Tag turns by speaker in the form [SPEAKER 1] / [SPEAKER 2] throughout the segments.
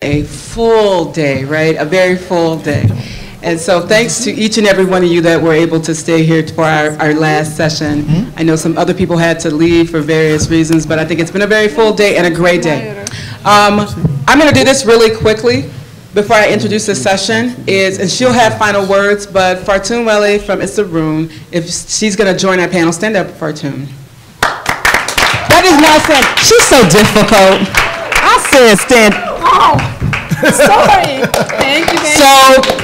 [SPEAKER 1] a full day, right? A very full day. And so thanks to each and every one of you that were able to stay here for our last session. I know some other people had to leave for various reasons, but I think it's been a very full day and a great day. I'm going to do this really quickly before I introduce this session, and she'll have final words, but Fartoon Wele from Isuroon, if she's going to join our panel, stand up, Fartoon. That is not saying, she's so difficult. I said stand. Oh, sorry. Thank you. So,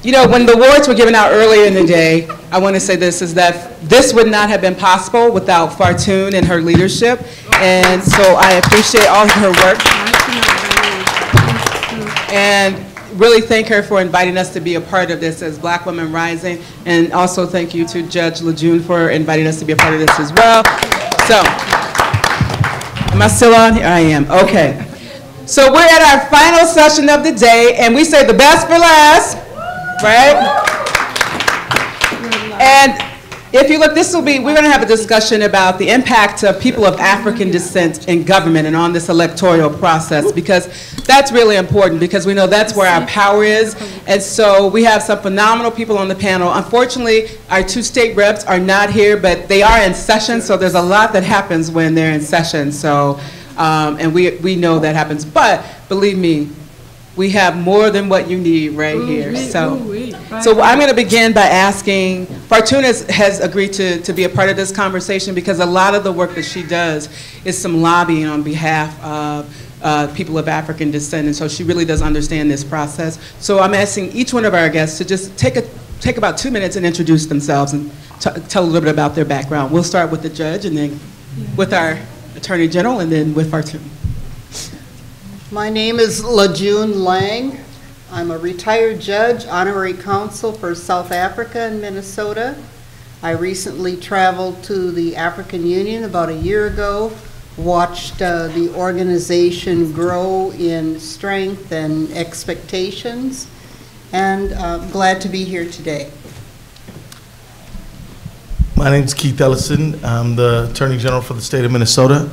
[SPEAKER 1] you know, when the awards were given out earlier in the day, I want to say this, is that this would not have been possible without Fartoon and her leadership. And so I appreciate all of her work. And really thank her for inviting us to be a part of this as Black Women Rising. And also thank you to Judge Lejeune for inviting us to be a part of this as well. So, am I still on here? I am, okay. So we're at our final session of the day, and we say the best for last. Right? And if you look, we're going to have a discussion about the impact of people of African descent in government and on this electoral process, because that's really important, because we know that's where our power is. And so we have some phenomenal people on the panel. Unfortunately, our two state reps are not here, but they are in session, so there's a lot that happens when they're in session. So, and we know that happens. But believe me, we have more than what you need right here. So I'm going to begin by asking, Fartoon has agreed to be a part of this conversation, because a lot of the work that she does is some lobbying on behalf of people of African descent, and so she really does understand this process. So I'm asking each one of our guests to just take about 2 minutes and introduce themselves and tell a little bit about their background. We'll start with the judge, and then with our Attorney General, and then with Fartoon.
[SPEAKER 2] My name is Lejeune Lang. I'm a retired judge, honorary counsel for South Africa and Minnesota. I recently traveled to the African Union about a year ago, watched the organization grow in strength and expectations, and I'm glad to be here today.
[SPEAKER 3] My name is Keith Ellison. I'm the Attorney General for the state of Minnesota.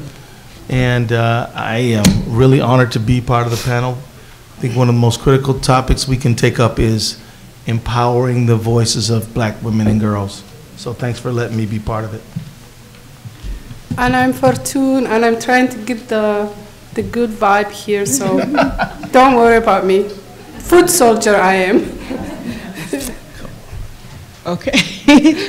[SPEAKER 3] And I am really honored to be part of the panel. I think one of the most critical topics we can take up is empowering the voices of Black women and girls. So thanks for letting me be part of it.
[SPEAKER 4] And I'm Fartoon, and I'm trying to get the good vibe here, so don't worry about me. Foot soldier I am.
[SPEAKER 1] Okay,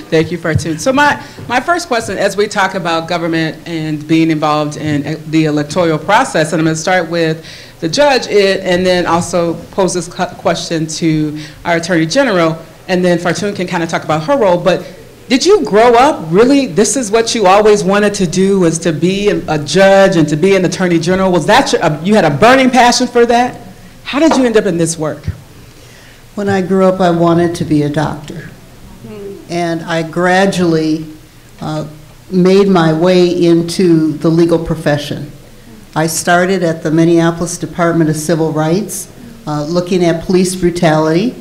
[SPEAKER 1] thank you, Fartoon. So my first question, as we talk about government and being involved in the electoral process, and I'm going to start with the judge, and then also pose this question to our Attorney General, and then Fartoon can kind of talk about her role. But did you grow up, really, this is what you always wanted to do, was to be a judge and to be an Attorney General? Was that you had a burning passion for that? How did you end up in this work?
[SPEAKER 2] When I grew up, I wanted to be a doctor. And I gradually made my way into the legal profession. I started at the Minneapolis Department of Civil Rights, looking at police brutality.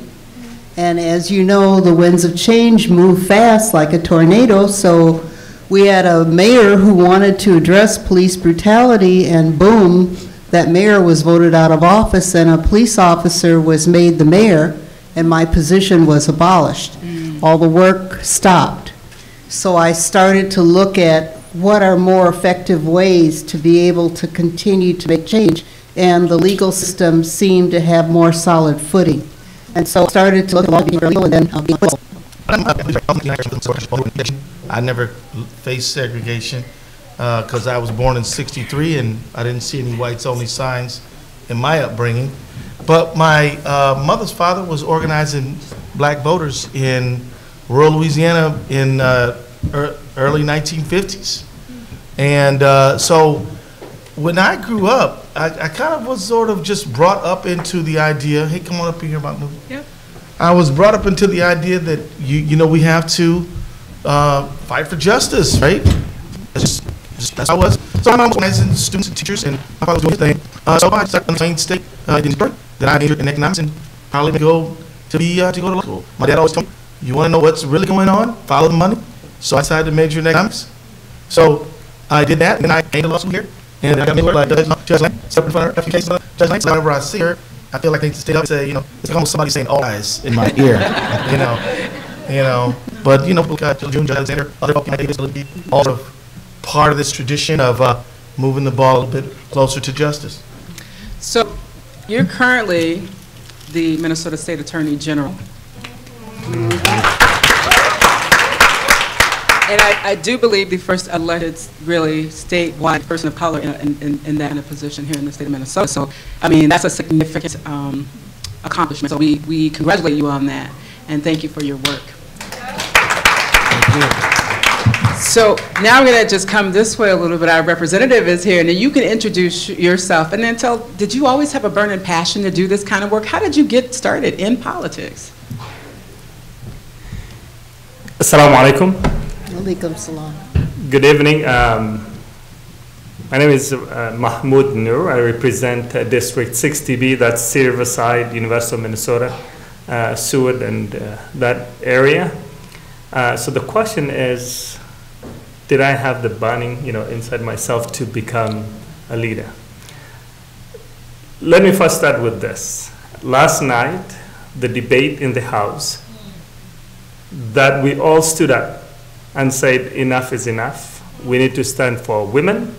[SPEAKER 2] And as you know, the winds of change move fast like a tornado, so we had a mayor who wanted to address police brutality, and boom, that mayor was voted out of office, and a police officer was made the mayor, and my position was abolished. All the work stopped. So I started to look at what are more effective ways to be able to continue to make change, and the legal system seemed to have more solid footing. And so I started to look at law being legal, and then being political.
[SPEAKER 3] I never faced segregation because I was born in '63 and I didn't see any whites only signs in my upbringing. But my mother's father was organizing Black voters in rural Louisiana in early 1950s. And so when I grew up, I kind of was sort of just brought up into the idea, hey, come on up here about movie. Yep. I was brought up into the idea that, you know, we have to fight for justice, right? That's how I was. So my mom was organizing students and teachers, and my father was doing his thing. So I started in the same state in Detroit. Then I majored in economics and probably go to go to law school. My dad always told me, you want to know what's really going on? Follow the money. So I decided to major in economics. So I did that, and then I came to law school here. And I got me like Judge Lang, step in front of her, a few cases, Judge Lang, so whenever I see her, I feel like they need to stay up and say, it's almost somebody saying all eyes in my ear, But, June, Alexander, other folks might be all sort of part of this tradition of moving the ball a bit closer to justice.
[SPEAKER 1] So you're currently the Minnesota State Attorney General. And I do believe the first elected really statewide person of color in that position here in the state of Minnesota. So, I mean, that's a significant accomplishment. So we congratulate you on that, and thank you for your work.
[SPEAKER 3] Thank you.
[SPEAKER 1] So now we're going to just come this way a little bit. Our representative is here, and then you can introduce yourself, and then did you always have a burning passion to do this kind of work? How did you get started in politics?
[SPEAKER 5] Assalamu alaikum.
[SPEAKER 2] Alaikum salam.
[SPEAKER 5] Good evening. My name is Mahmoud Noor. I represent District 60B, that's Riverside, University of Minnesota, Seward, and that area. So the question is, did I have the burning, inside myself to become a leader? Let me first start with this. Last night, the debate in the House, that we all stood up and said enough is enough. We need to stand for women.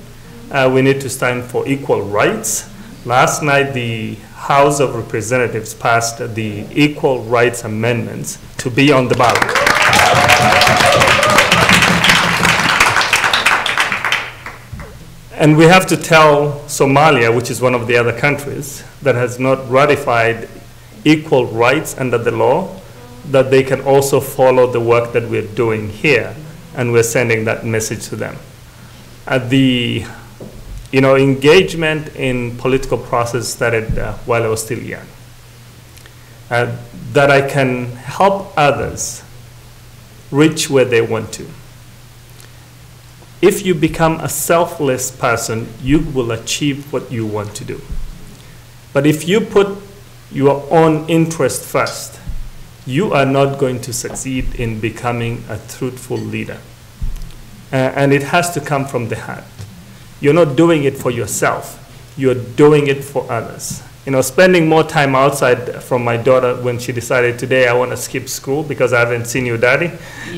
[SPEAKER 5] We need to stand for equal rights. Last night, the House of Representatives passed the Equal Rights Amendments to be on the ballot. And we have to tell Somalia, which is one of the other countries that has not ratified equal rights under the law, that they can also follow the work that we're doing here, and we're sending that message to them. The engagement in political process started while I was still young. That I can help others reach where they want to. If you become a selfless person, you will achieve what you want to do. But if you put your own interest first, you are not going to succeed in becoming a truthful leader. And it has to come from the heart. You're not doing it for yourself. You're doing it for others. Spending more time outside from my daughter when she decided today I want to skip school because I haven't seen you, Daddy.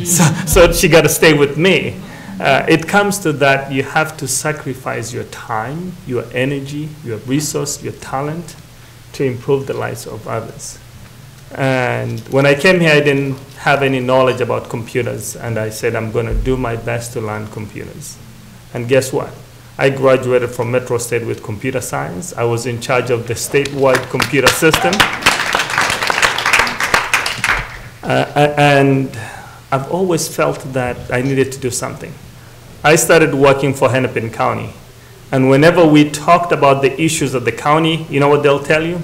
[SPEAKER 5] So she got to stay with me. It comes to that you have to sacrifice your time, your energy, your resource, your talent to improve the lives of others. And when I came here, I didn't have any knowledge about computers, and I said I'm going to do my best to learn computers. And guess what? I graduated from Metro State with computer science. I was in charge of the statewide computer system. And I've always felt that I needed to do something. I started working for Hennepin County. And whenever we talked about the issues of the county, you know what they'll tell you?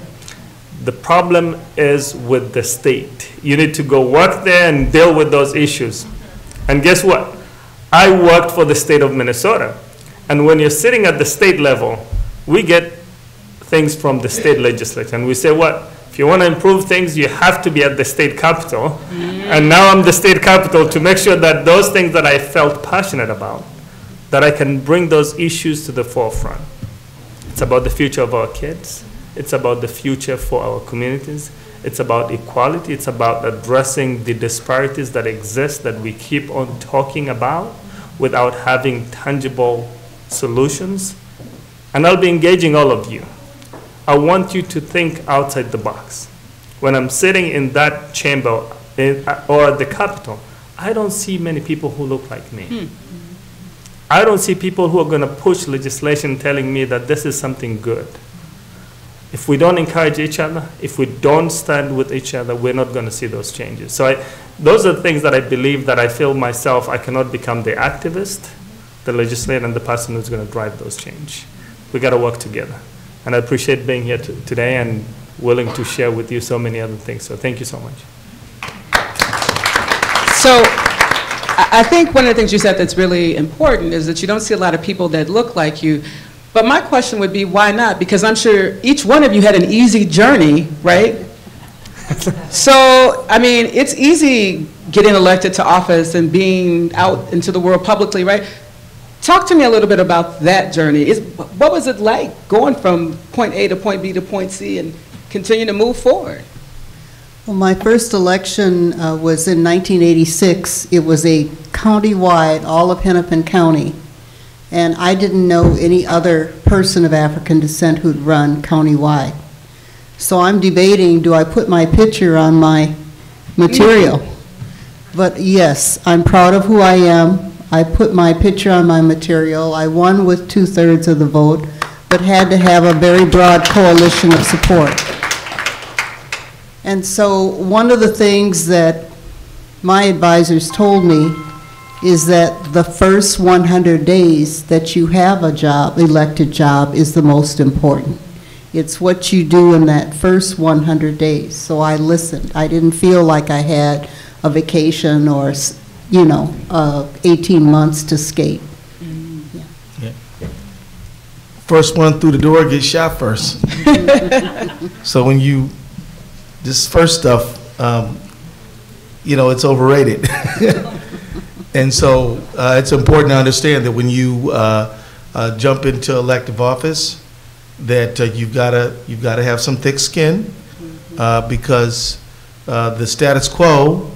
[SPEAKER 5] The problem is with the state. You need to go work there and deal with those issues. And guess what? I worked for the state of Minnesota. And when you're sitting at the state level, we get things from the state legislature. And we say, what? If you want to improve things, you have to be at the state capitol. Mm-hmm. And now I'm the state capitol to make sure that those things that I felt passionate about, that I can bring those issues to the forefront. It's about the future of our kids. It's about the future for our communities. It's about equality. It's about addressing the disparities that exist that we keep on talking about without having tangible solutions. And I'll be engaging all of you. I want you to think outside the box. When I'm sitting in that chamber or at the Capitol, I don't see many people who look like me. I don't see people who are going to push legislation telling me that this is something good. If we don't encourage each other, if we don't stand with each other, we're not going to see those changes. So those are things that I believe that I feel myself, I cannot become the activist, the legislator, and the person who's going to drive those change. We got to work together. And I appreciate being here today and willing to share with you so many other things. So thank you so much.
[SPEAKER 1] So I think one of the things you said that's really important is that you don't see a lot of people that look like you. But my question would be, why not? Because I'm sure each one of you had an easy journey, right? So, I mean, it's easy getting elected to office and being out into the world publicly, right? Talk to me a little bit about that journey. What was it like going from point A to point B to point C and continue to move forward?
[SPEAKER 2] Well, my first election was in 1986. It was a county-wide, all of Hennepin County, and I didn't know any other person of African descent who'd run county-wide. So I'm debating, do I put my picture on my material? But yes, I'm proud of who I am. I put my picture on my material. I won with 2/3 of the vote, but had to have a very broad coalition of support. And so one of the things that my advisors told me is that the first 100 days that you have a job, elected job, is the most important. It's what you do in that first 100 days. So I listened. I didn't feel like I had a vacation or, 18 months to skate.
[SPEAKER 3] Yeah. First one through the door gets shot first. So when you, this first stuff, it's overrated. And so it's important to understand that when you jump into elective office, that you've got to have some thick skin, because the status quo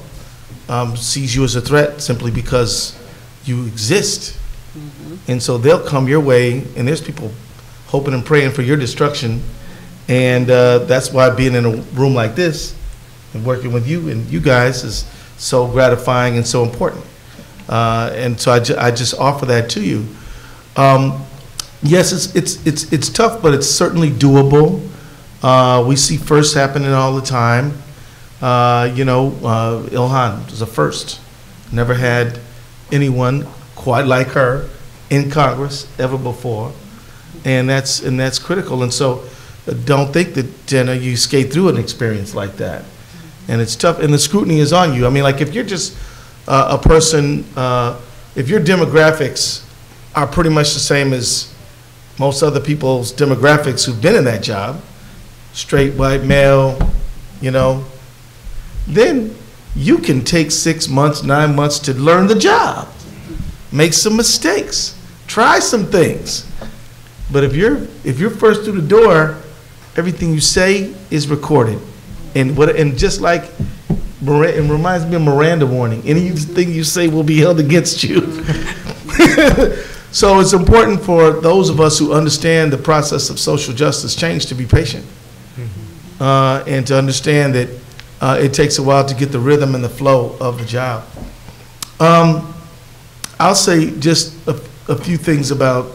[SPEAKER 3] sees you as a threat simply because you exist. And so they'll come your way, and there's people hoping and praying for your destruction. And that's why being in a room like this and working with you and you guys is so gratifying and so important. And so I just offer that to you. Yes, it's tough, but it's certainly doable. We see firsts happening all the time. Ilhan was a first. Never had anyone quite like her in Congress ever before, and that's critical. And so, don't think that you skate through an experience like that. And it's tough, and the scrutiny is on you. I mean, like if you're just a person, if your demographics are pretty much the same as most other people's demographics who've been in that job, straight white male, then you can take 6 months, 9 months to learn the job, make some mistakes, try some things. But if you're first through the door, everything you say is recorded, and just like it reminds me of Miranda warning. Anything you say will be held against you. So it's important for those of us who understand the process of social justice change to be patient, and to understand that it takes a while to get the rhythm and the flow of the job. I'll say just a few things about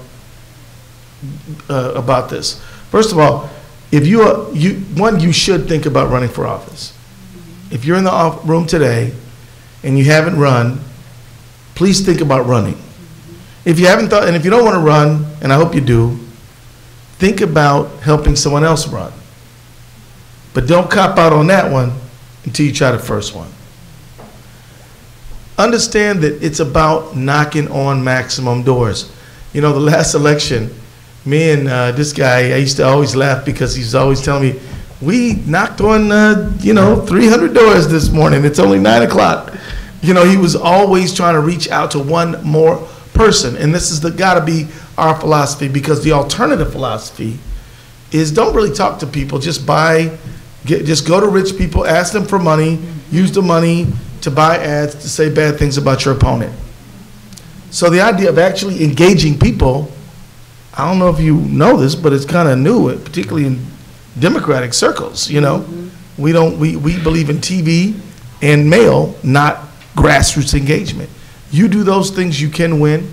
[SPEAKER 3] this. First of all, if you should think about running for office. If you're in the room today and you haven't run, please think about running. If you haven't thought, and if you don't want to run, and I hope you do, think about helping someone else run. But don't cop out on that one until you try the first one. Understand that it's about knocking on maximum doors. The last election, me and this guy, I used to always laugh because he's always telling me, we knocked on, 300 doors this morning. It's only 9 o'clock. He was always trying to reach out to one more person. And this is gotta be our philosophy, because the alternative philosophy is don't really talk to people. Just go to rich people, ask them for money, use the money to buy ads to say bad things about your opponent. So the idea of actually engaging people, I don't know if you know this, but it's kind of new, particularly in Democratic circles. We believe in TV and mail, not grassroots engagement. You do those things, you can win,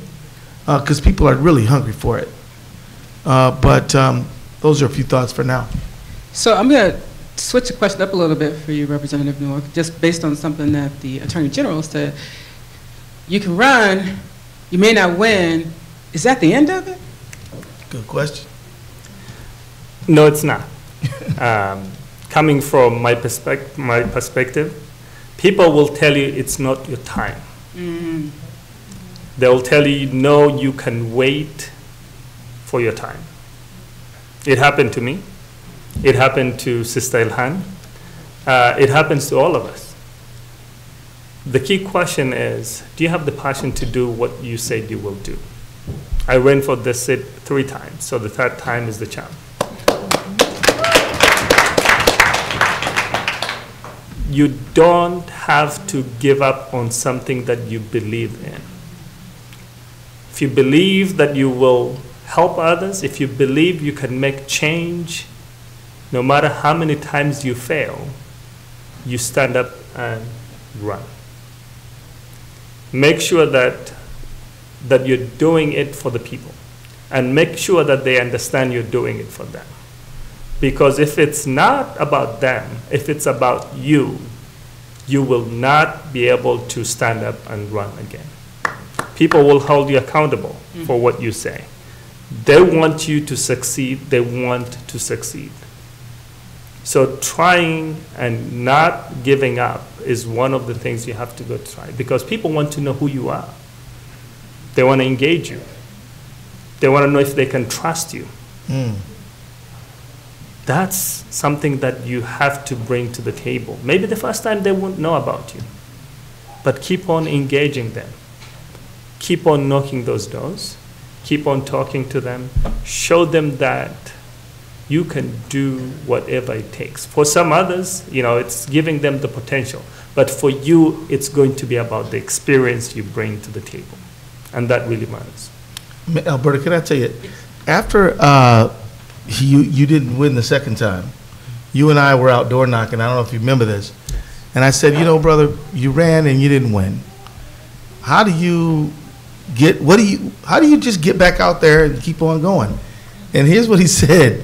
[SPEAKER 3] because people are really hungry for it. But those are a few thoughts for now.
[SPEAKER 1] So I'm going to switch the question up a little bit for you, Representative Newark, just based on something that the Attorney General said. You can run, you may not win. Is that the end of it?
[SPEAKER 3] Good question.
[SPEAKER 5] No, it's not. Coming from my perspective, people will tell you it's not your time. Mm-hmm. They'll tell you, no, you can wait for your time. It happened to me. It happened to Sister Ilhan. It happens to all of us. The key question is, do you have the passion to do what you said you will do? I ran for this seat 3 times, so the 3rd time is the charm. You don't have to give up on something that you believe in. If you believe that you will help others, if you believe you can make change, no matter how many times you fail, you stand up and run. Make sure that you're doing it for the people, and make sure that they understand you're doing it for them. Because if it's not about them, if it's about you, you will not be able to stand up and run again. People will hold you accountable for what you say. They want you to succeed. They want to succeed. So trying and not giving up is one of the things you have to go try, because people want to know who you are. They want to engage you. They want to know if they can trust you. That's something that you have to bring to the table. Maybe the first time they won't know about you, but keep on engaging them. Keep on knocking those doors. Keep on talking to them. Show them that you can do whatever it takes. For some others, it's giving them the potential. But for you, it's going to be about the experience you bring to the table. And that really matters.
[SPEAKER 3] Alberta, can I tell you, after you didn't win the second time, you and I were out door knocking. I don't know if you remember this. And I said, brother, you ran and you didn't win. How do you just get back out there and keep on going? And here's what he said,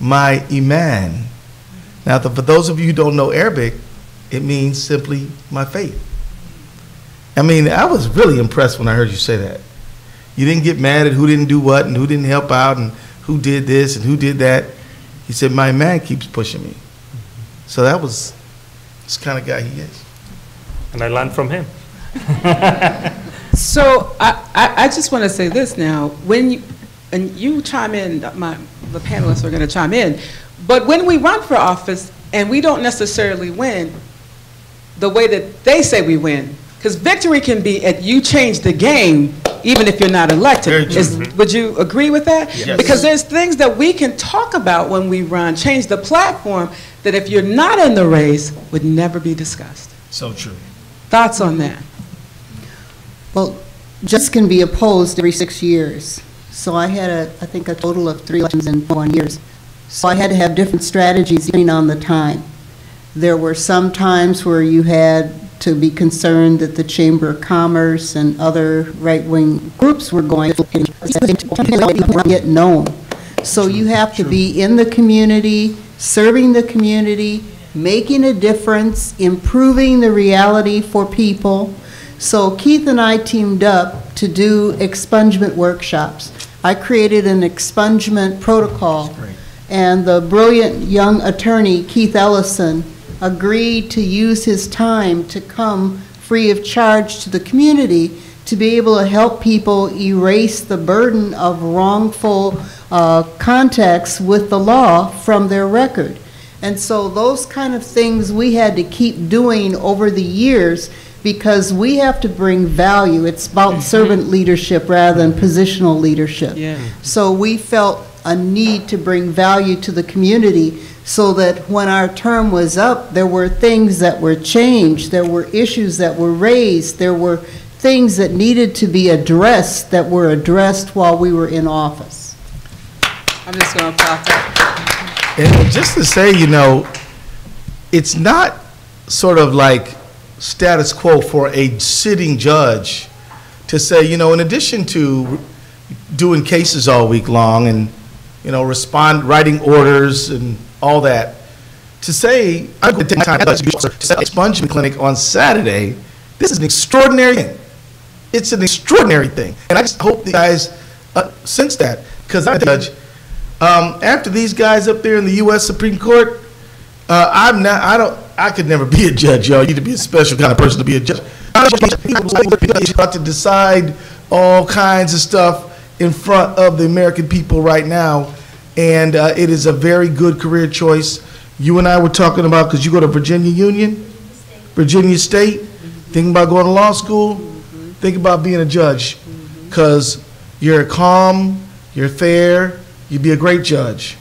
[SPEAKER 3] my iman. Now, for those of you who don't know Arabic, it means simply my faith. I mean, I was really impressed when I heard you say that. You didn't get mad at who didn't do what and who didn't help out and who did this and who did that. He said, my man keeps pushing me. So that's the kind of guy he is.
[SPEAKER 5] And I learned from him.
[SPEAKER 1] So I just want to say this now. When you chime in, the panelists are going to chime in, but when we run for office and we don't necessarily win the way that they say we win, because victory can be you change the game even if you're not elected. Would you agree with that?
[SPEAKER 3] Yes.
[SPEAKER 1] Because there's things that we can talk about when we run, change the platform, that if you're not in the race would never be discussed.
[SPEAKER 3] So true.
[SPEAKER 1] Thoughts on that?
[SPEAKER 2] Well, judges can be opposed every 6 years. So I had, I think, a total of 3 elections in 1 year. So I had to have different strategies depending on the time. There were some times where you had to be concerned that the Chamber of Commerce and other right-wing groups were going to get known. So you have to be in the community, serving the community, making a difference, improving the reality for people. So Keith and I teamed up to do expungement workshops. I created an expungement protocol, and the brilliant young attorney, Keith Ellison, agreed to use his time to come free of charge to the community to be able to help people erase the burden of wrongful contacts with the law from their record. And so those kind of things we had to keep doing over the years, because we have to bring value. It's about servant leadership rather than positional leadership.
[SPEAKER 1] Yeah.
[SPEAKER 2] So we felt a need to bring value to the community so that when our term was up, there were things that were changed, there were issues that were raised, there were things that needed to be addressed that were addressed while we were in office.
[SPEAKER 1] I'm just going to pop that.
[SPEAKER 3] And just to say, it's not sort of like status quo for a sitting judge to say, in addition to doing cases all week long and, writing orders and all that, to say, I'm going to take my time to set a expungement clinic on Saturday, this is an extraordinary thing. It's an extraordinary thing. And I just hope the guys sense that, because I'm a judge. After these guys up there in the U.S. Supreme Court, I could never be a judge, y'all. You need to be a special kind of person to be a judge. People to decide all kinds of stuff in front of the American people right now, and it is a very good career choice. You and I were talking about, because you go to Virginia Union, Virginia State, thinking about going to law school, think about being a judge, because You're calm, you're fair, you'd be a great judge.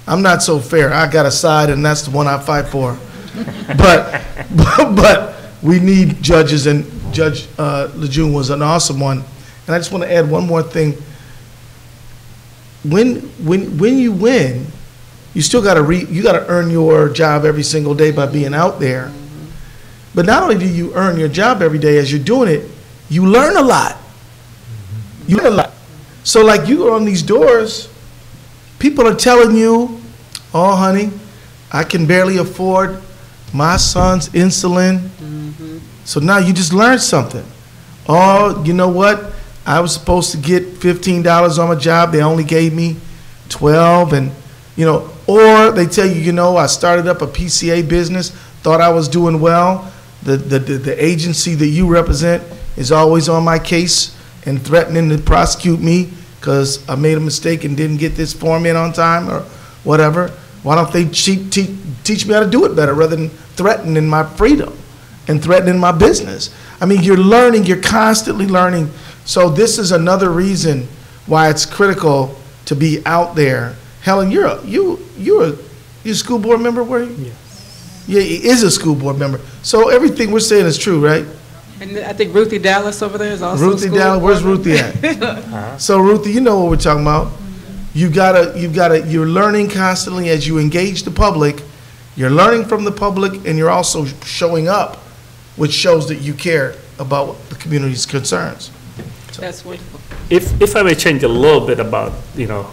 [SPEAKER 3] I'm not so fair. I got a side, and that's the one I fight for. But we need judges, and Judge Lejeune was an awesome one. And I just want to add one more thing. When you win, you still got to earn your job every single day by being out there. But not only do you earn your job every day, as you're doing it, you learn a lot. You learn a lot. So like you go on these doors, people are telling you, oh honey, I can barely afford my son's insulin. So now you just learned something. Oh, you know what? I was supposed to get $15 on my job. They only gave me 12, and you know, or they tell you, you know, I started up a PCA business, thought I was doing well. The agency that you represent is always on my case and threatening to prosecute me because I made a mistake and didn't get this form in on time or whatever. Why don't they teach me how to do it better rather than threatening my freedom and threatening my business? I mean, you're learning, you're constantly learning. So this is another reason why it's critical to be out there. Helen, you're a school board member, were you?
[SPEAKER 5] Yes.
[SPEAKER 3] Yeah, he is a school board member. So everything we're saying is true, right?
[SPEAKER 1] And I think Ruthie Dallas over there is also
[SPEAKER 3] Ruthie Dallas, where's Ruthie at? So Ruthie, you know what we're talking about. You're learning constantly as you engage the public. You're learning from the public, and you're also showing up, which shows that you care about the community's concerns. So.
[SPEAKER 1] That's wonderful.
[SPEAKER 5] If I may change a little bit about, you know,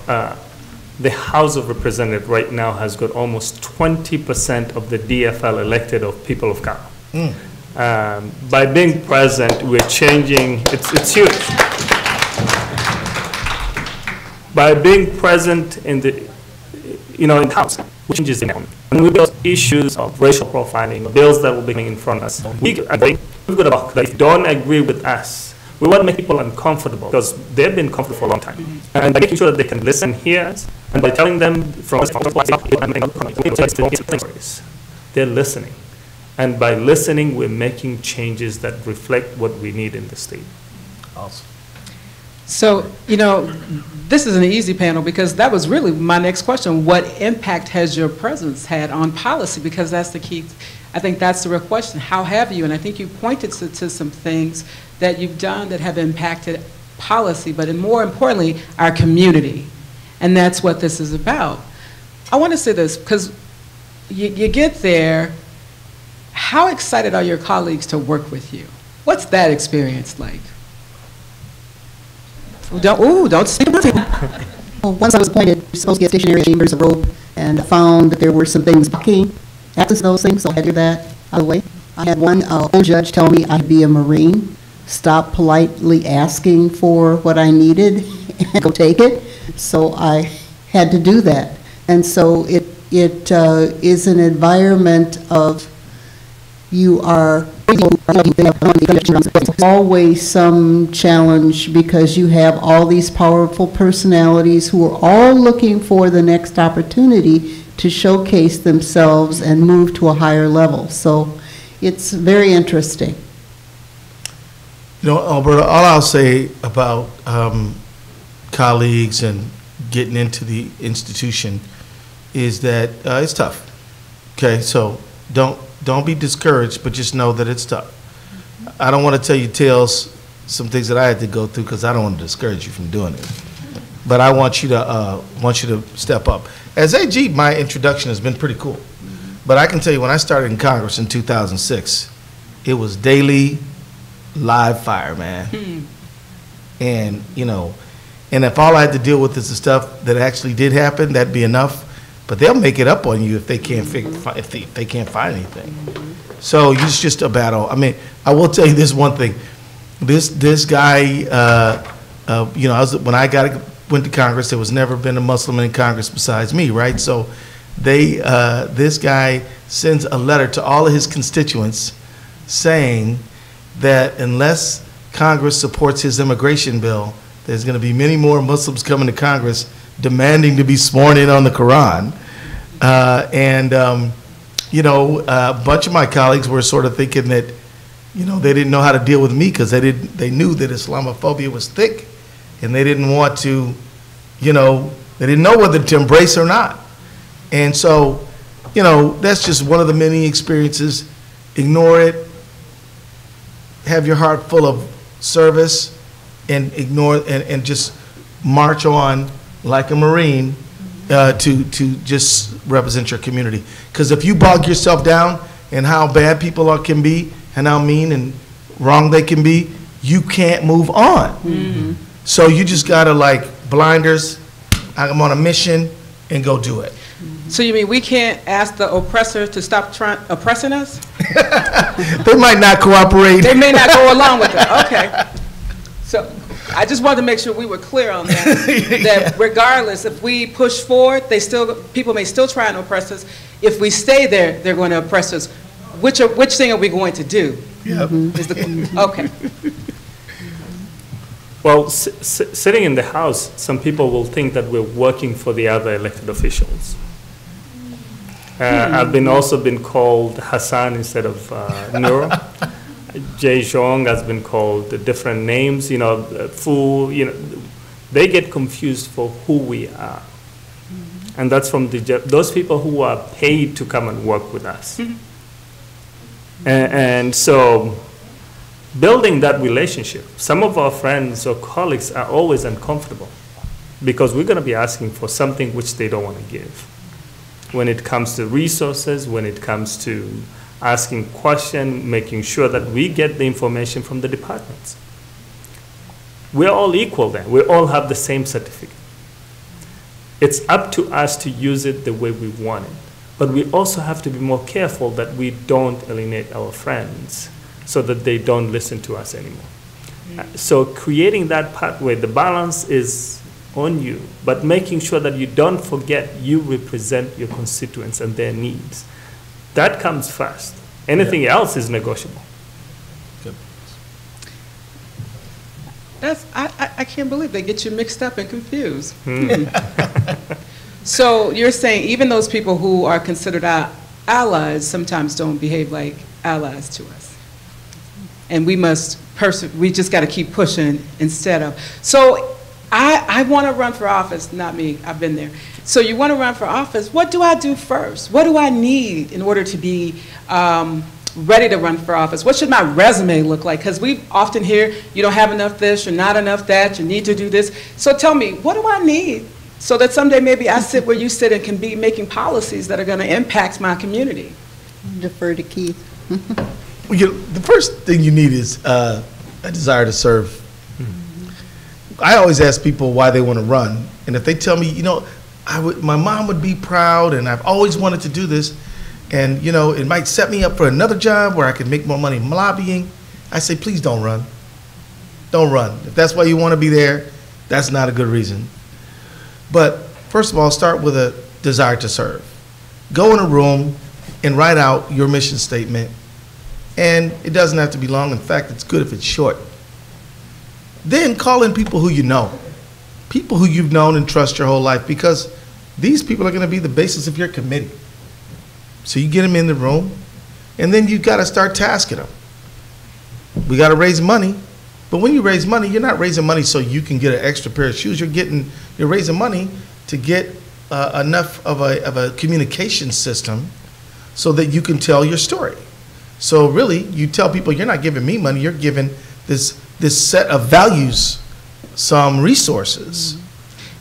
[SPEAKER 5] the House of Representatives right now has got almost 20% of the DFL elected of people of color. By being present, we're changing, it's huge. By being present in the, you know, in the House, which changes the name. And we build issues of racial profiling, bills that will be coming in front of us. We agree, we've got about that if you don't agree with us, we want to make people uncomfortable because they've been comfortable for a long time. And by making sure that they can listen, hear us, and by telling them they're listening. And by listening, we're making changes that reflect what we need in the state.
[SPEAKER 3] Awesome.
[SPEAKER 1] So, you know, this is an easy panel because that was really my next question. What impact has your presence had on policy? Because that's the key. I think that's the real question. How have you? And I think you pointed to some things that you've done that have impacted policy, but more importantly, our community. And that's what this is about. I want to say this because you get there. How excited are your colleagues to work with you? What's that experience like? Don't say it.
[SPEAKER 2] Well, once I was appointed, I was supposed to get stationary chambers of rope, and I found that there were some things blocking access to those things, so I had to do that out of the way. I had one old judge tell me I'd be a Marine, stop politely asking for what I needed, and go take it. So I had to do that. And so it is an environment of you are always some challenge because you have all these powerful personalities who are all looking for the next opportunity to showcase themselves and move to a higher level. So it's very interesting.
[SPEAKER 3] You know, Alberta, all I'll say about colleagues and getting into the institution is that it's tough. Okay, so don't be discouraged, but just know that it's tough. I don't want to tell you some things that I had to go through because I don't want to discourage you from doing it. But I want you to step up. As AG, my introduction has been pretty cool. But I can tell you, when I started in Congress in 2006, it was daily live fire, man. And you know, and if all I had to deal with is the stuff that actually did happen, that'd be enough. But they'll make it up on you if they can't if they can't find anything. So it's just a battle. I mean, I will tell you this one thing. This guy, you know, when I went to Congress, there was never been a Muslim in Congress besides me, right? So this guy sends a letter to all of his constituents saying that unless Congress supports his immigration bill, there's going to be many more Muslims coming to Congress demanding to be sworn in on the Quran. You know, a bunch of my colleagues were sort of thinking that, you know, they didn't know how to deal with me because they knew that Islamophobia was thick and they didn't want to, you know, they didn't know whether to embrace or not. And so, you know, that's just one of the many experiences. Ignore it. Have your heart full of service, and ignore and just march on like a Marine to just represent your community. Because if you bog yourself down in how bad people can be and how mean and wrong they can be, you can't move on. So you just gotta, like, blinders, I'm on a mission, and go do it.
[SPEAKER 1] So you mean we can't ask the oppressor to stop oppressing us?
[SPEAKER 3] They might not cooperate.
[SPEAKER 1] They may not go along with it. Okay. So I just wanted to make sure we were clear on that. That regardless, if we push forward, people may still try and oppress us. If we stay there, they're going to oppress us. Which thing are we going to do?
[SPEAKER 3] Yep.
[SPEAKER 1] Okay.
[SPEAKER 5] Well, sitting in the House, some people will think that we're working for the other elected officials. I've also been called Hassan instead of Nuro. Jay Zhong has been called different names, you know, Fu, you know. They get confused for who we are. And that's from those people who are paid to come and work with us. And so building that relationship, some of our friends or colleagues are always uncomfortable because we're going to be asking for something which they don't want to give. When it comes to resources, when it comes to asking questions, making sure that we get the information from the departments. We're all equal then. We all have the same certificate. It's up to us to use it the way we want it. But we also have to be more careful that we don't alienate our friends so that they don't listen to us anymore. So creating that pathway, the balance is on you, but making sure that you don't forget you represent your constituents and their needs. That comes first. Anything else is negotiable.
[SPEAKER 3] Good.
[SPEAKER 1] I can't believe they get you mixed up and confused. So you're saying even those people who are considered our allies sometimes don't behave like allies to us. And we just got to keep pushing instead of. So I want to run for office, not me, I've been there. So you want to run for office, what do I do first? What do I need in order to be ready to run for office? What should my resume look like? Because we often hear you don't have enough this, you're not enough that, you need to do this. So tell me, what do I need so that someday maybe I sit where you sit and can be making policies that are going to impact my community?
[SPEAKER 2] Defer to Keith.
[SPEAKER 3] Well, the first thing you need is a desire to serve. I always ask people why they want to run, and if they tell me, you know, my mom would be proud, and I've always wanted to do this, and you know, it might set me up for another job where I could make more money lobbying, I say, please don't run. Don't run. If that's why you want to be there, that's not a good reason. But first of all, start with a desire to serve. Go in a room and write out your mission statement, and it doesn't have to be long. In fact, it's good if it's short. Then call in people who you know, people who you've known and trust your whole life, because these people are going to be the basis of your committee. So you get them in the room, and then you got to start tasking them. We got to raise money, but when you raise money, you're not raising money so you can get an extra pair of shoes. You're raising money to get enough of a communication system so that you can tell your story. So really, you tell people you're not giving me money, you're giving this set of values some resources.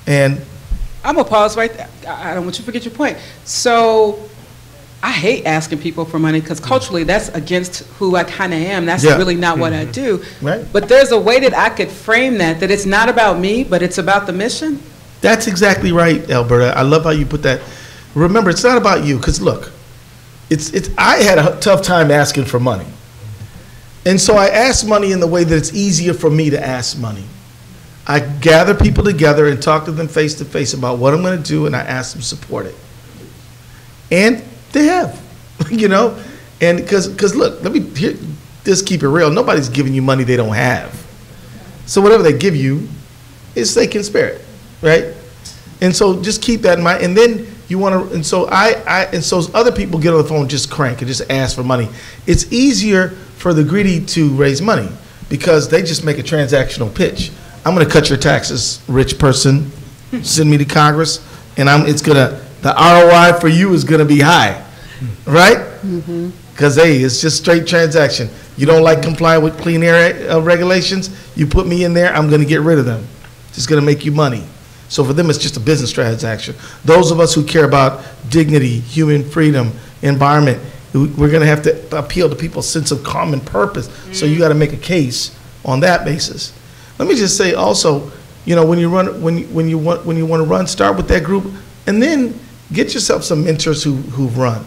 [SPEAKER 3] And
[SPEAKER 1] I'm going to pause right there. I don't want you to forget your point. So I hate asking people for money because culturally that's against who I kind of am. That's really not what I do.
[SPEAKER 3] Right.
[SPEAKER 1] But there's a way that I could frame that it's not about me, but it's about the mission.
[SPEAKER 3] That's exactly right, Alberta. I love how you put that. Remember, it's not about you, because look, I had a tough time asking for money. And so I ask money in the way that it's easier for me to ask money. I gather people together and talk to them face to face about what I'm going to do, and I ask them to support it. And they have, you know, and because look, just keep it real. Nobody's giving you money they don't have. So whatever they give you, they can spare it, right? And so just keep that in mind. And then you want to, and so so other people get on the phone, just crank and just ask for money. It's easier for the greedy to raise money because they just make a transactional pitch. I'm going to cut your taxes, rich person. Send me to Congress, and the ROI for you is going to be high, right? Because, hey, it's just straight transaction. You don't like complying with clean air regulations, you put me in there, I'm going to get rid of them. It's going to make you money. So for them, it's just a business transaction. Those of us who care about dignity, human freedom, environment, we're going to have to appeal to people's sense of common purpose. So you got to make a case on that basis. Let me just say also, when you want to run, start with that group, and then get yourself some mentors who've run.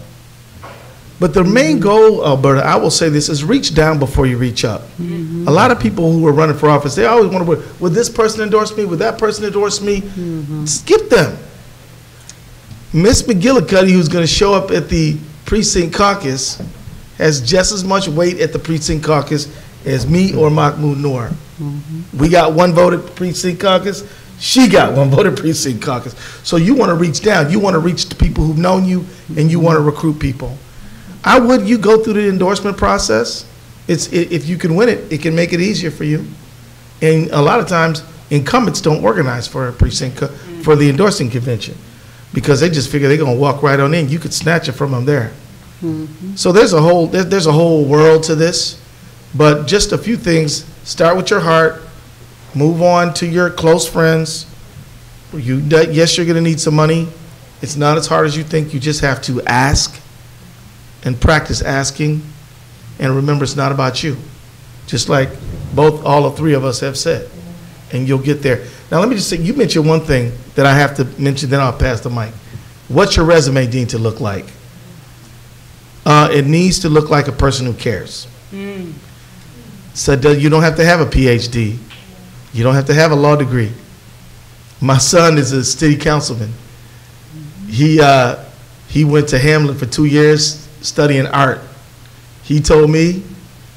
[SPEAKER 3] But the main goal, Alberta, I will say this, is reach down before you reach up. A lot of people who are running for office, they always want to, would this person endorse me? Would that person endorse me? Skip them. Miss McGillicuddy, who's going to show up at the precinct caucus, has just as much weight at the precinct caucus as me or Mahmoud Noor. We got one vote at the precinct caucus. She got one vote at precinct caucus. So you want to reach down. You want to reach the people who've known you, and you want to recruit people. You go through the endorsement process. If you can win it, it can make it easier for you. And a lot of times, incumbents don't organize for a precinct for the endorsing convention because they just figure they're going to walk right on in. You could snatch it from them there. So there's a whole world to this, but just a few things. Start with your heart. Move on to your close friends. Yes, you're going to need some money. It's not as hard as you think. You just have to ask and practice asking. And remember, it's not about you. Just like all the three of us have said. And you'll get there. Now, let me just say, you mentioned one thing that I have to mention, then I'll pass the mic. What's your resume need to look like? It needs to look like a person who cares. So you don't have to have a PhD. You don't have to have a law degree. My son is a city councilman. He went to Hamlin for 2 years studying art. He told me,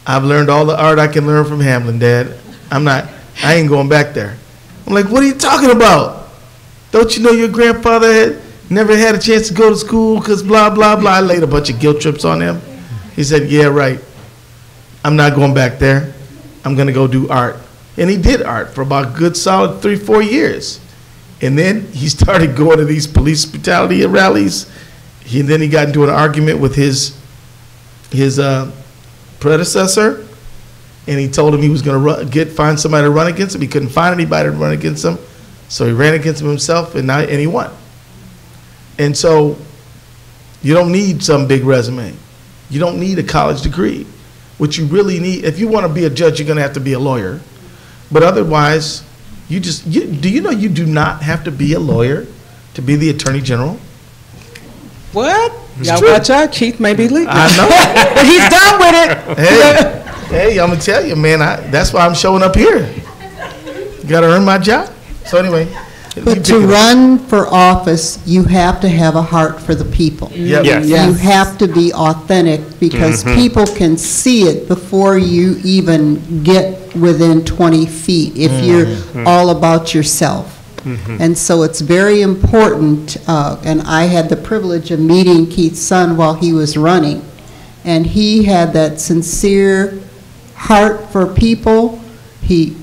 [SPEAKER 3] I've learned all the art I can learn from Hamlin, Dad. I ain't going back there. I'm like, what are you talking about? Don't you know your grandfather never had a chance to go to school because blah, blah, blah. I laid a bunch of guilt trips on him. He said, yeah, right. I'm not going back there. I'm going to go do art. And he did art for about a good solid 3-4 years. And then he started going to these police brutality rallies. Then he got into an argument with his predecessor, and he told him he was going to find somebody to run against him. He couldn't find anybody to run against him, so he ran against him himself, and he won. And so you don't need some big resume. You don't need a college degree. What you really need, if you want to be a judge, you're going to have to be a lawyer. But otherwise, do you know you do not have to be a lawyer to be the Attorney General?
[SPEAKER 1] What? Y'all watch out, Keith may be leaving.
[SPEAKER 3] I know.
[SPEAKER 1] But he's done with
[SPEAKER 3] it. Hey, I'm going to tell you, man, that's why I'm showing up here. You got to earn my job. So anyway.
[SPEAKER 2] But to run for office, you have to have a heart for the people.
[SPEAKER 3] Yep.
[SPEAKER 1] Yes.
[SPEAKER 2] You have to be authentic because people can see it before you even get within 20 feet if you're all about yourself. And so it's very important, and I had the privilege of meeting Keith's son while he was running, and he had that sincere heart for people. He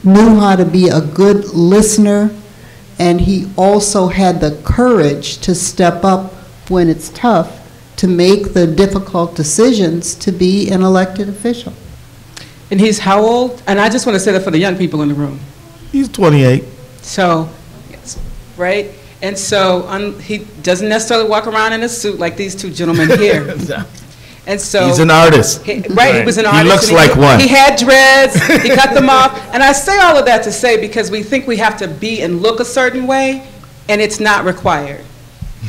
[SPEAKER 2] knew how to be a good listener, and he also had the courage to step up when it's tough to make the difficult decisions to be an elected official.
[SPEAKER 1] And he's how old? And I just want to say that for the young people in the room.
[SPEAKER 3] He's 28.
[SPEAKER 1] So, yes, right? And so he doesn't necessarily walk around in a suit like these two gentlemen here. And so
[SPEAKER 3] he's an artist.
[SPEAKER 1] He was an artist.
[SPEAKER 3] He looks like one.
[SPEAKER 1] He had dreads. He cut them off. And I say all of that to say because we think we have to be and look a certain way, and it's not required.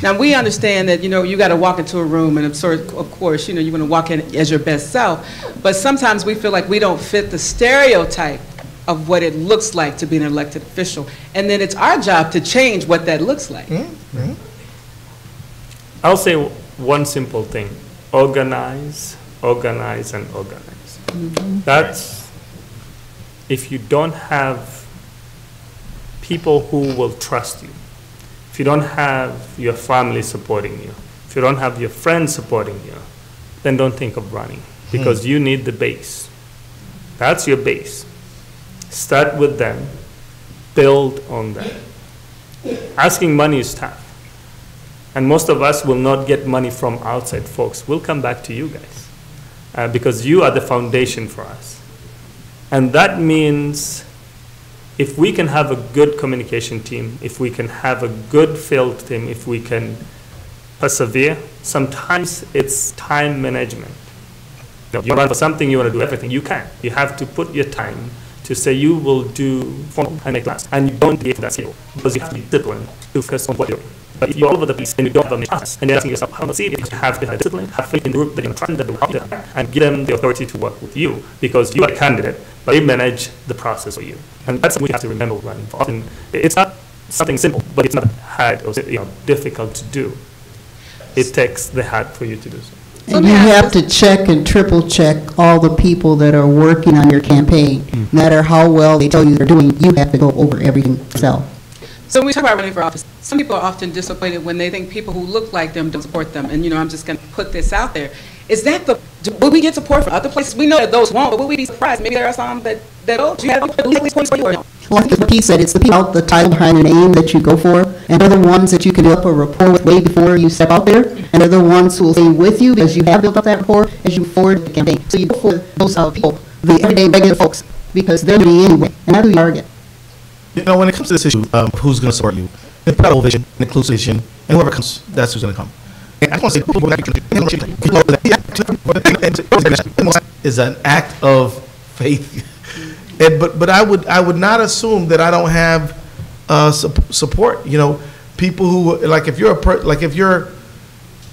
[SPEAKER 1] Now, we understand that, you got to walk into a room, and of course, you're going to walk in as your best self. But sometimes we feel like we don't fit the stereotype of what it looks like to be an elected official. And then it's our job to change what that looks like.
[SPEAKER 5] I'll say one simple thing. Organize, organize, and organize. That's, if you don't have people who will trust you, if you don't have your family supporting you, if you don't have your friends supporting you, then don't think of running because you need the base. That's your base. Start with them build on that. Asking money is tough. And most of us will not get money from outside folks. We'll come back to you guys because you are the foundation for us. And that means if we can have a good communication team, if we can have a good field team, if we can persevere, sometimes it's time management. You run for something, you want to do everything, you can. You have to put your time to say you will do formal and make class, and you don't get that skill because you have to be disciplined to focus on what you're doing. But if you're all over the place and you don't have a class, and you're asking yourself, how much you have to have discipline, have faith in the group that you're trying to do, and give them the authority to work with you because you are a candidate, but they manage the process for you. And that's what you have to remember running for. Often, it's not something simple, but it's not hard or difficult to do. It takes the heart for you to do so.
[SPEAKER 2] And you have to check and triple check all the people that are working on your campaign. No matter how well they tell you they're doing, you have to go over everything yourself.
[SPEAKER 1] So when we talk about running for office, some people are often disappointed when they think people who look like them don't support them. And, I'm just going to put this out there. Is that will we get support from other places? We know that those won't, but will we be surprised? Maybe there are some that don't. Do you have legal points for you or no?
[SPEAKER 2] Well, I think what he said, it's the people out the title behind the name that you go for, and they're the ones that you can build up a rapport with way before you step out there, and they're the ones who will stay with you because you have built up that rapport as you forward the campaign. So you go for those people, the everyday regular folks, because they're going to be anyway, and that's who you target.
[SPEAKER 3] When it comes to this issue of who's going to support you, the credible vision, the inclusive vision, and whoever comes, that's who's going to come. And I just want to say, is an act of faith. But I would not assume that I don't have support. People who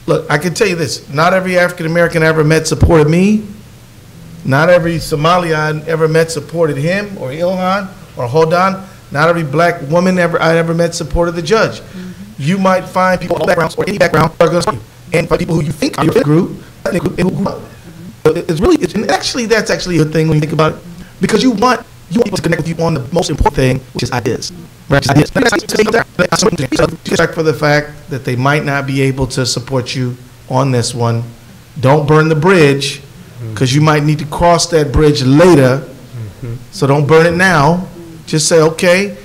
[SPEAKER 3] look, I can tell you this: not every African American I ever met supported me. Not every Somali I ever met supported him or Ilhan or Hodan. Not every black woman I ever met supported the judge. You might find people of all backgrounds or any background are going to support you, and find people who you think are your group. That's actually a thing when you think about it. Because you want people to connect with you on the most important thing, which is ideas. Right? Ideas. Respect for the fact that they might not be able to support you on this one. Don't burn the bridge, because you might need to cross that bridge later. So don't burn it now. Just say, okay,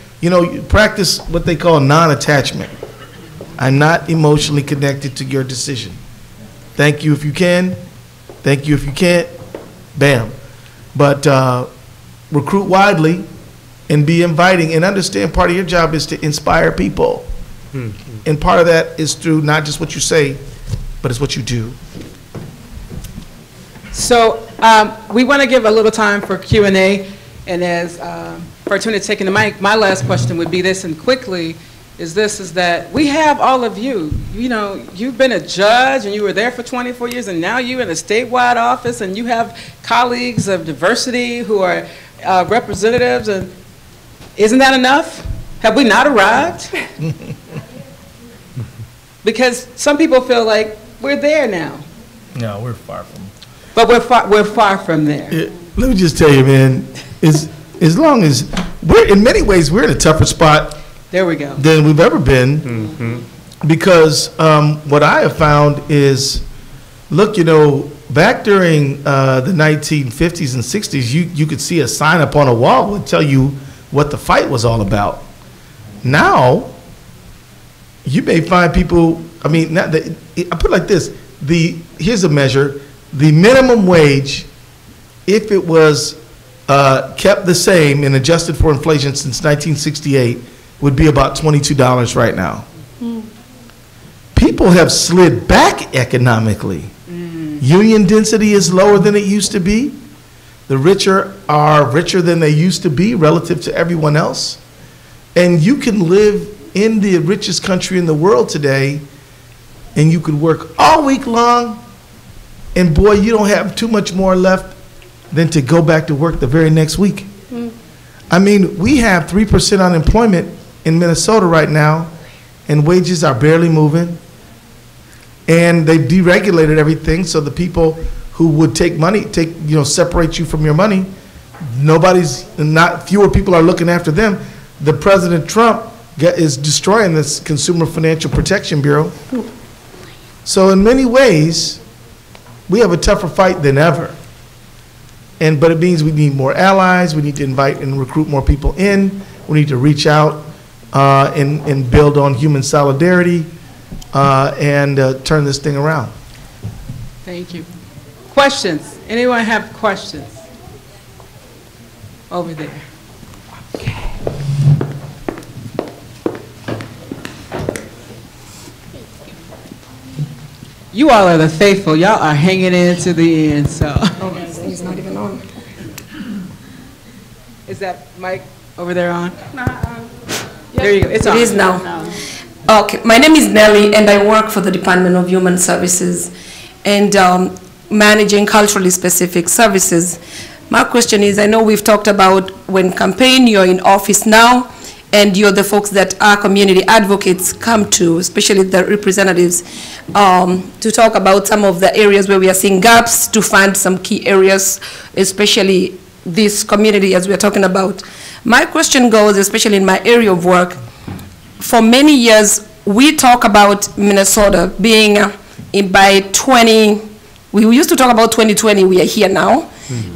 [SPEAKER 3] practice what they call non-attachment. I'm not emotionally connected to your decision. Thank you if you can. Thank you if you can't. Bam. But recruit widely and be inviting, and understand part of your job is to inspire people. And part of that is through not just what you say, but it's what you do.
[SPEAKER 1] So we want to give a little time for Q&A, and as Fortuna taking the mic, my last question would be this, and quickly, is that we have all of you. You've been a judge, and you were there for 24 years, and now you're in a statewide office, and you have colleagues of diversity who are representatives, and isn't that enough? Have we not arrived? Because some people feel like we're there now.
[SPEAKER 3] No, we're far from.
[SPEAKER 1] But we're far from there.
[SPEAKER 3] Let me just tell you, man. As long as in many ways we're in a tougher spot.
[SPEAKER 1] There we go.
[SPEAKER 3] Than we've ever been, because what I have found is, look, back during the 1950s and 60s, you could see a sign up on a wall that would tell you what the fight was all about. Now, you may find people. I put it like this: here's a measure. The minimum wage, if it was kept the same and adjusted for inflation since 1968, would be about $22 right now. People have slid back economically. Union density is lower than it used to be. The richer are richer than they used to be relative to everyone else. And you can live in the richest country in the world today, and you could work all week long, and boy, you don't have too much more left than to go back to work the very next week. We have 3% unemployment in Minnesota right now, and wages are barely moving. And they've deregulated everything, so the people who would separate you from your money, fewer people are looking after them. The President Trump is destroying this Consumer Financial Protection Bureau. So in many ways, we have a tougher fight than ever. But it means we need more allies, we need to invite and recruit more people in, We need to reach out and build on human solidarity and turn this thing around.
[SPEAKER 1] Thank you. Questions? Anyone have questions? Over there. Okay. You all are the faithful. Y'all are hanging in to the end, so.
[SPEAKER 6] Oh, he's not even on.
[SPEAKER 1] Is that mic over there on?
[SPEAKER 4] Nah,
[SPEAKER 1] There you go. It's on.
[SPEAKER 6] It is now. Okay, my name is Nellie, and I work for the Department of Human Services and managing culturally specific services. My question is, I know we've talked about when campaign, you're in office now, and you're the folks that our community advocates come to, especially the representatives, to talk about some of the areas where we are seeing gaps, to find some key areas, especially this community as we're talking about. My question goes, especially in my area of work, for many years, we talk about Minnesota being by 20, we used to talk about 2020, we are here now,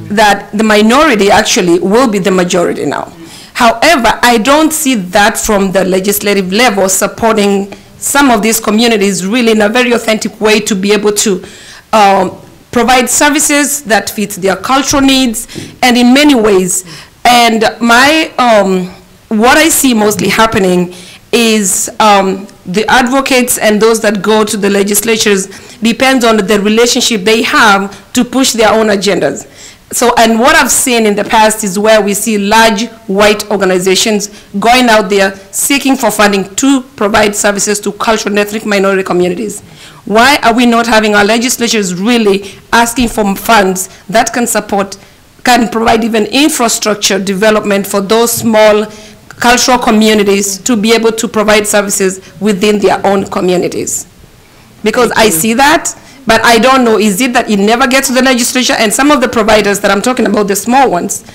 [SPEAKER 6] that the minority actually will be the majority now. However, I don't see that from the legislative level supporting some of these communities really in a very authentic way to be able to provide services that fit their cultural needs and in many ways. And my, what I see mostly happening is the advocates and those that go to the legislatures depends on the relationship they have to push their own agendas. So, and what I've seen in the past is where we see large white organizations going out there seeking for funding to provide services to cultural and ethnic minority communities. Why are we not having our legislatures really asking for funds that can support, can provide even infrastructure development for those small cultural communities to be able to provide services within their own communities? Because I see that, but I don't know, is it that it never gets to the legislature? And some of the providers that I'm talking about, the small ones,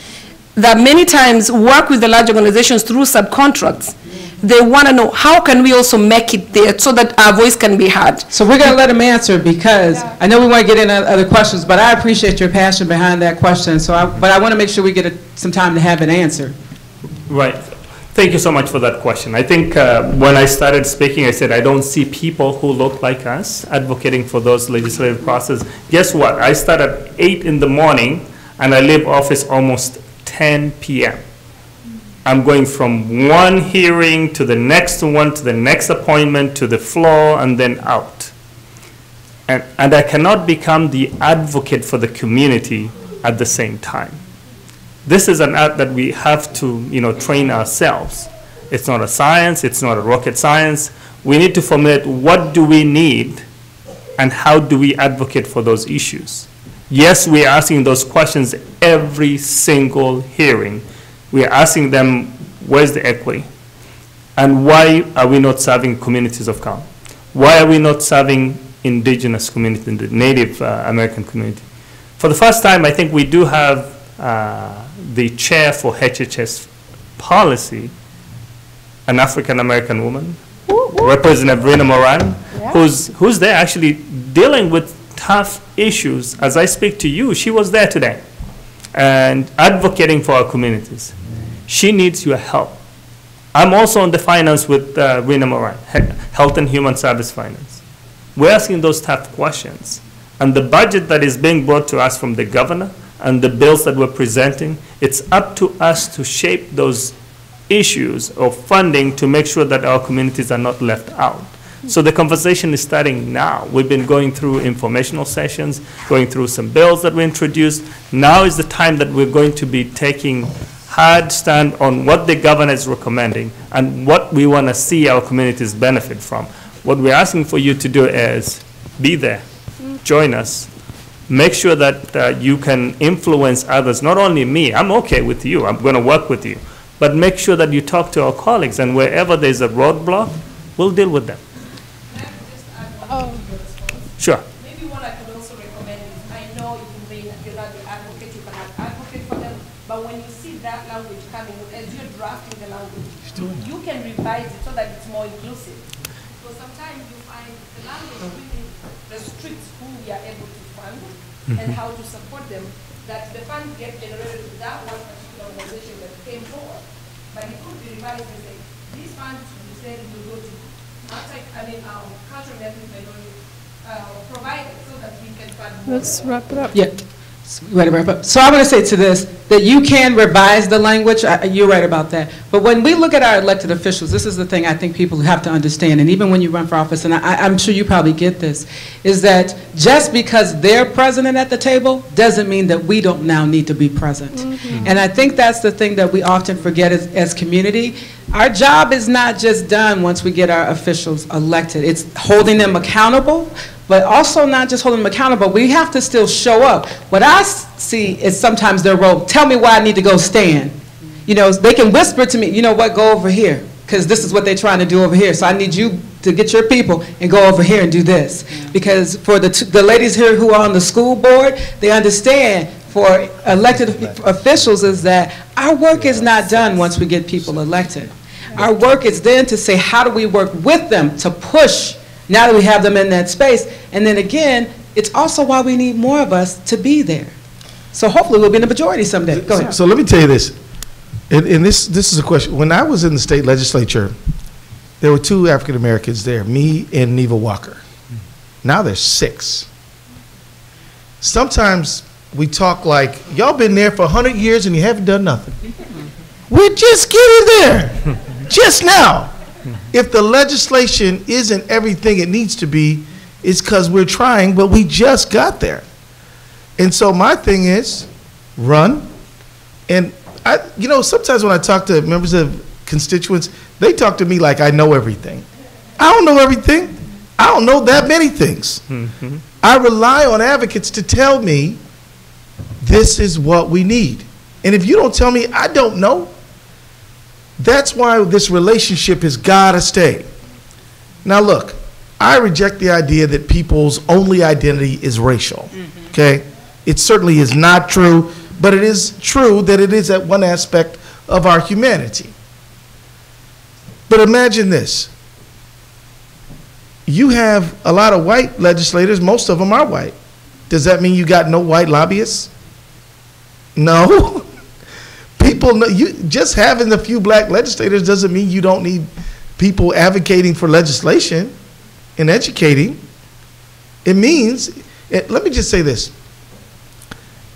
[SPEAKER 6] that many times work with the large organizations through subcontracts. They want to know, how can we also make it there so that our voice can be heard?
[SPEAKER 1] So we're going to let him answer, because I know we want to get into other questions, but I appreciate your passion behind that question. So but I want to make sure we get some time to have it answered.
[SPEAKER 5] Right. Thank you so much for that question. I think when I started speaking, I said I don't see people who look like us advocating for those legislative processes. Guess what? I start at 8 in the morning, and I leave office almost 10 p.m. I'm going from one hearing to the next one, to the next appointment, to the floor, and then out. And I cannot become the advocate for the community at the same time. This is an art that we have to, train ourselves. It's not a science, it's not a rocket science. We need to formulate what do we need and how do we advocate for those issues. Yes, we are asking those questions every single hearing. We are asking them, where's the equity? And why are we not serving communities of color? Why are we not serving indigenous community, the Native American community? For the first time, I think we do have the chair for HHS policy, an African-American woman, Representative Rena Moran, who's there actually dealing with tough issues. As I speak to you, she was there today and advocating for our communities. She needs your help. I'm also on the finance with Rena Moran, Health and Human Service Finance. We're asking those tough questions. And the budget that is being brought to us from the governor and the bills that we're presenting, it's up to us to shape those issues of funding to make sure that our communities are not left out. So the conversation is starting now. We've been going through informational sessions, going through some bills that we introduced. Now is the time that we're going to be taking hard stand on what the governor is recommending and what we want to see our communities benefit from. What we're asking for you to do is be there, join us, make sure that you can influence others, not only me. I'm okay with you. I'm going to work with you. But make sure that you talk to our colleagues, and wherever there's a roadblock, we'll deal with them. Sure.
[SPEAKER 6] Maybe what I could also recommend is, I know you're not the advocate, you cannot advocate for them, but when you see that language coming, as you're drafting the language, you can revise it so that it's more inclusive. So sometimes you find the language really restricts who we are able to fund and how to support them, that the funds get generated to that one particular organization that came forward. but it could be revised and say, these funds you said will go to outside, cultural and ethnic minority providers so that we can fund more.
[SPEAKER 4] Let's wrap it up.
[SPEAKER 1] Yeah. Ready to wrap up. So I want to say to this, that you can revise the language. You're right about that. But when we look at our elected officials, this is the thing I think people have to understand, and even when you run for office, and I'm sure you probably get this, is that just because they're president at the table doesn't mean that we don't now need to be present. Mm-hmm. And I think that's the thing that we often forget as community. Our job is not just done once we get our officials elected. It's holding them accountable, but also not just holding them accountable. We have to still show up. What I see is sometimes their role, tell me why I need to go stand. You know, they can whisper to me, you know what, go over here, because this is what they're trying to do over here. So I need you to get your people and go over here and do this. Because for the ladies here who are on the school board, they understand for elected officials is that our work is not done once we get people elected. Our work is then to say, how do we work with them to push now that we have them in that space? And then again, it's also why we need more of us to be there. So hopefully we'll be in the majority someday. Go ahead.
[SPEAKER 3] So let me tell you this, and this is a question. When I was in the state legislature, there were 2 African Americans there, me and Neva Walker. Now there's 6. Sometimes we talk like, y'all been there for 100 years and you haven't done nothing. We're just getting there, just now. If the legislation isn't everything it needs to be, it's because we're trying, but we just got there. And so my thing is, run. And sometimes when I talk to members of constituents, they talk to me like I know everything. I don't know everything. I don't know that many things. Mm-hmm. I rely on advocates to tell me this is what we need. And if you don't tell me, I don't know. That's why this relationship has got to stay. Now look, I reject the idea that people's only identity is racial, okay? It certainly is not true, but it is true that it is at one aspect of our humanity. But imagine this. You have a lot of white legislators, most of them are white. Does that mean you got no white lobbyists? No. People know, just having a few black legislators doesn't mean you don't need people advocating for legislation and educating. It means, let me just say this.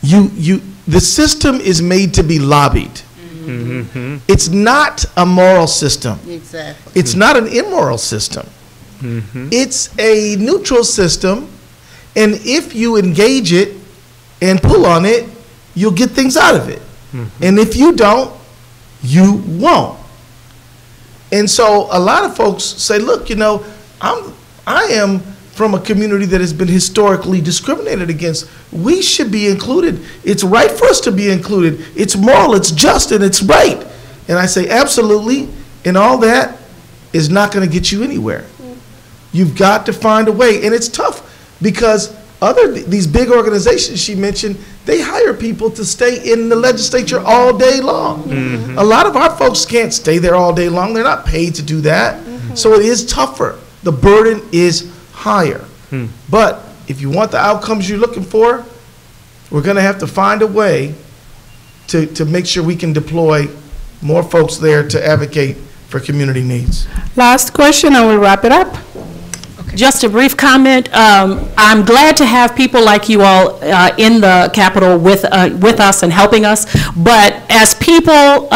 [SPEAKER 3] The system is made to be lobbied. Mm-hmm. It's not a moral system. Exactly. It's not an immoral system. Mm-hmm. It's a neutral system, and if you engage it and pull on it, you'll get things out of it. Mm-hmm. And if you don't, you won't. And so a lot of folks say, look, I am from a community that has been historically discriminated against. We should be included. It's right for us to be included. It's moral, it's just, and it's right. And I say, absolutely, and all that is not going to get you anywhere. You've got to find a way. And it's tough because these big organizations she mentioned, they hire people to stay in the legislature all day long. Mm-hmm. A lot of our folks can't stay there all day long. They're not paid to do that. Mm-hmm. So it is tougher. The burden is higher. Mm. But if you want the outcomes you're looking for, we're going to have to find a way to make sure we can deploy more folks there to advocate for community needs.
[SPEAKER 4] Last question, and we'll wrap it up.
[SPEAKER 7] Just a brief comment. I'm glad to have people like you all in the Capitol with us and helping us. But as people,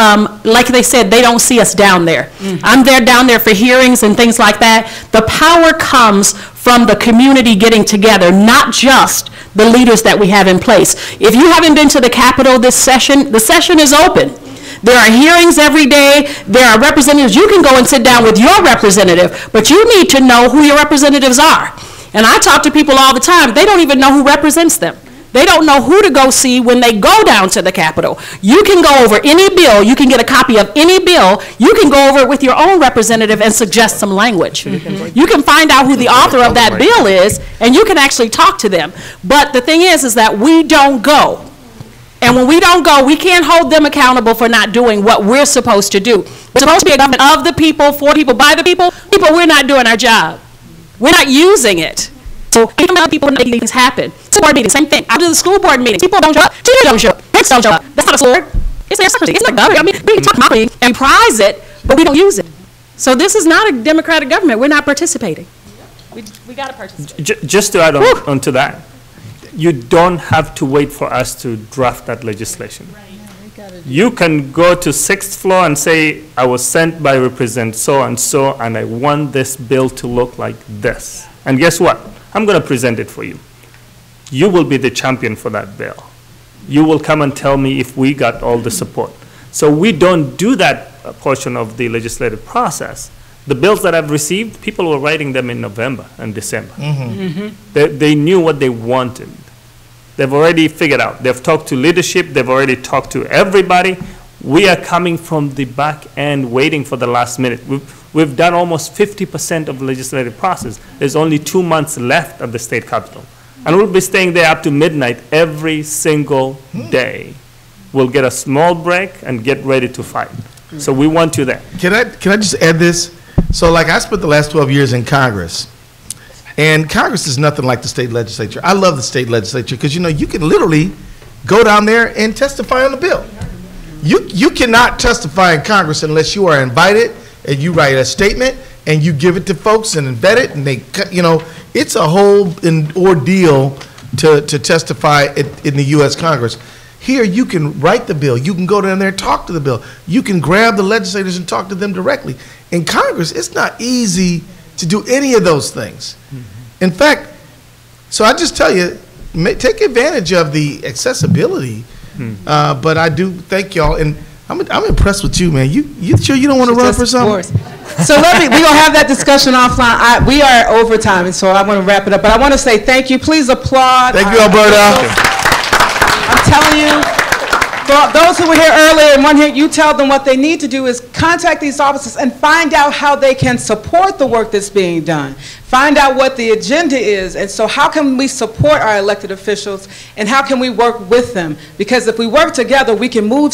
[SPEAKER 7] like they said, they don't see us down there. Mm-hmm. I'm down there for hearings and things like that. The power comes from the community getting together, not just the leaders that we have in place. If you haven't been to the Capitol this session, the session is open. There are hearings every day. There are representatives. You can go and sit down with your representative, but you need to know who your representatives are. And I talk to people all the time. They don't even know who represents them. They don't know who to go see when they go down to the Capitol. You can go over any bill. You can get a copy of any bill. You can go over it with your own representative and suggest some language. Mm-hmm. You can find out who the author of that bill is, and you can actually talk to them. But the thing is that we don't go. And when we don't go, we can't hold them accountable for not doing what we're supposed to do. We're supposed to be a government of the people, for people, by the people. People, we're not doing our job. We're not using it. So people make things happen. School board meetings, same thing. After the school board meetings, people don't show up. Teachers don't show up. Parents don't show up. That's not a sword. It's not government. I mean, we talk money and prize it, but we don't use it. So this is not a democratic government. We're not participating. We got to participate.
[SPEAKER 5] Just to add on to that, you don't have to wait for us to draft that legislation. You can go to 6th floor and say, I was sent by Representative so-and-so, and I want this bill to look like this. And guess what? I'm going to present it for you. You will be the champion for that bill. You will come and tell me if we got all the support. So we don't do that portion of the legislative process. The bills that I've received, people were writing them in November and December. They knew what they wanted. They've already figured out. They've talked to leadership. They've already talked to everybody. We are coming from the back end waiting for the last minute. We've done almost 50% of the legislative process. There's only 2 months left at the state capitol. And we'll be staying there up to midnight every single day. We'll get a small break and get ready to fight. So we want you there.
[SPEAKER 3] Can I just add this? So like I spent the last 12 years in Congress. And Congress is nothing like the state legislature. I love the state legislature because, you know, you can literally go down there and testify on the bill. You cannot testify in Congress unless you are invited and you write a statement and you give it to folks and vet it, and they, you know, it's a whole ordeal to testify in the U.S. Congress. Here, you can write the bill. You can go down there and talk to the bill. You can grab the legislators and talk to them directly. In Congress, it's not easy to do any of those things. In fact, so I just tell you, take advantage of the accessibility. But I do thank y'all, and I'm impressed with you, man. You sure you don't want to run for something?
[SPEAKER 1] So we're gonna have that discussion offline. We are over time, and so I want to wrap it up. But I want to say thank you. Please applaud.
[SPEAKER 3] Thank you, Alberta.
[SPEAKER 1] I'm telling you, for those who were here earlier and one here, you tell them what they need to do is contact these offices and find out how they can support the work that's being done. Find out what the agenda is, and so how can we support our elected officials, and how can we work with them? Because if we work together, we can move